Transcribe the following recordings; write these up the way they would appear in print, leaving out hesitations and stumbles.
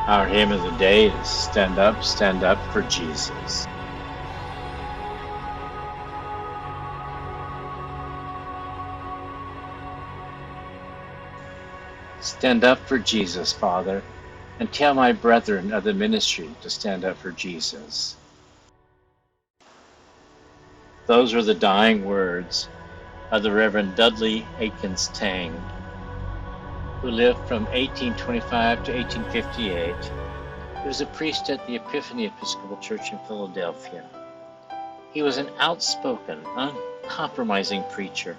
Our hymn of the day is Stand Up for Jesus. Stand up for Jesus, Father, and tell my brethren of the ministry to stand up for Jesus. Those are the dying words of the Reverend Dudley Aikens Tang, who lived from 1825 to 1858. He was a priest at the Epiphany Episcopal Church in Philadelphia. He was an outspoken, uncompromising preacher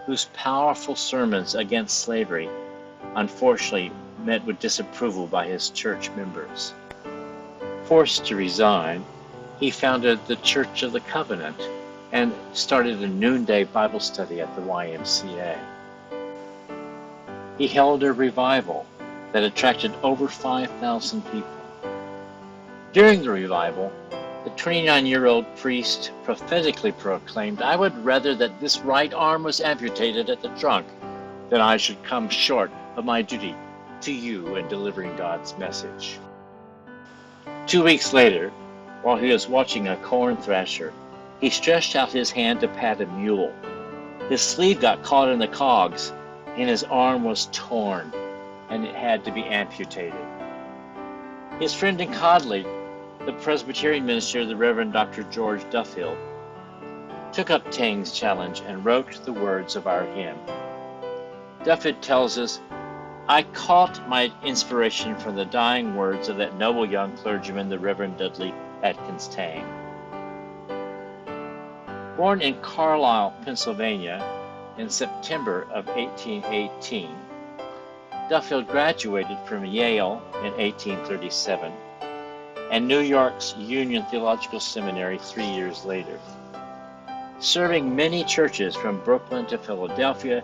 whose powerful sermons against slavery unfortunately met with disapproval by his church members. Forced to resign, he founded the Church of the Covenant and started a noonday Bible study at the YMCA. He held a revival that attracted over 5,000 people. During the revival, the 29-year-old priest prophetically proclaimed, "I would rather that this right arm was amputated at the trunk than I should come short of my duty to you in delivering God's message." 2 weeks later, while he was watching a corn thresher, he stretched out his hand to pat a mule. His sleeve got caught in the cogs, and his arm was torn, and it had to be amputated. His friend and colleague, the Presbyterian minister, the Reverend Dr. George Duffield, took up Tang's challenge and wrote the words of our hymn. Duffield tells us, "I caught my inspiration from the dying words of that noble young clergyman, the Reverend Dudley Aikens Tang." Born in Carlisle, Pennsylvania, in September of 1818, Duffield graduated from Yale in 1837 and New York's Union Theological Seminary 3 years later. Serving many churches from Brooklyn to Philadelphia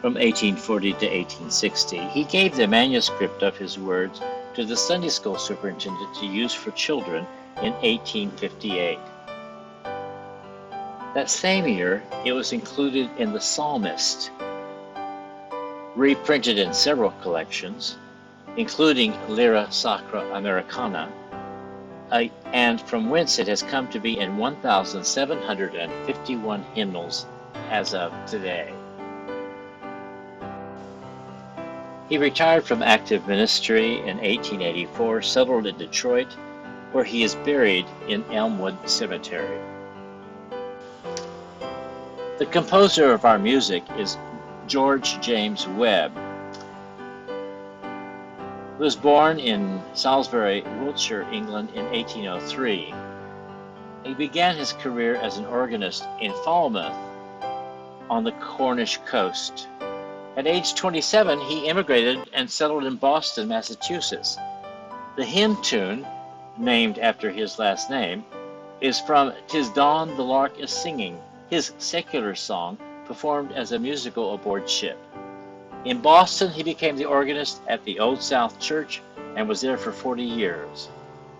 from 1840 to 1860, he gave the manuscript of his words to the Sunday school superintendent to use for children in 1858. That same year, it was included in the Psalmist, reprinted in several collections, including Lyra Sacra Americana, and from whence it has come to be in 1,751 hymnals as of today. He retired from active ministry in 1884, settled in Detroit, where he is buried in Elmwood Cemetery. The composer of our music is George James Webb, who was born in Salisbury, Wiltshire, England in 1803. He began his career as an organist in Falmouth on the Cornish coast. At age 27, he immigrated and settled in Boston, Massachusetts. The hymn tune, named after his last name, is from "'Tis Dawn, the Lark is Singing," his secular song performed as a musical aboard ship. In Boston, he became the organist at the Old South Church and was there for 40 years,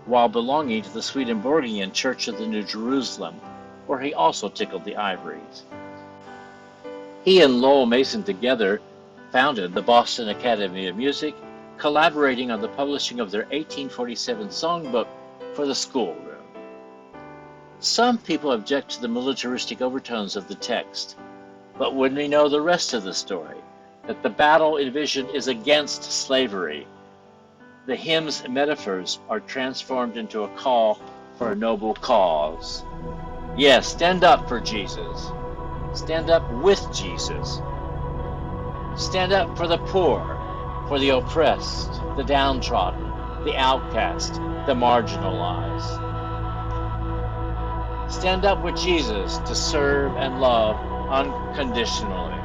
while belonging to the Swedenborgian Church of the New Jerusalem, where he also tickled the ivories. He and Lowell Mason together founded the Boston Academy of Music, collaborating on the publishing of their 1847 songbook for the schoolroom. Some people object to the militaristic overtones of the text, but when we know the rest of the story, that the battle envisioned is against slavery, the hymn's metaphors are transformed into a call for a noble cause. Yes, stand up for Jesus. Stand up with Jesus. Stand up for the poor, for the oppressed, the downtrodden, the outcast, the marginalized. Stand up with Jesus to serve and love unconditionally.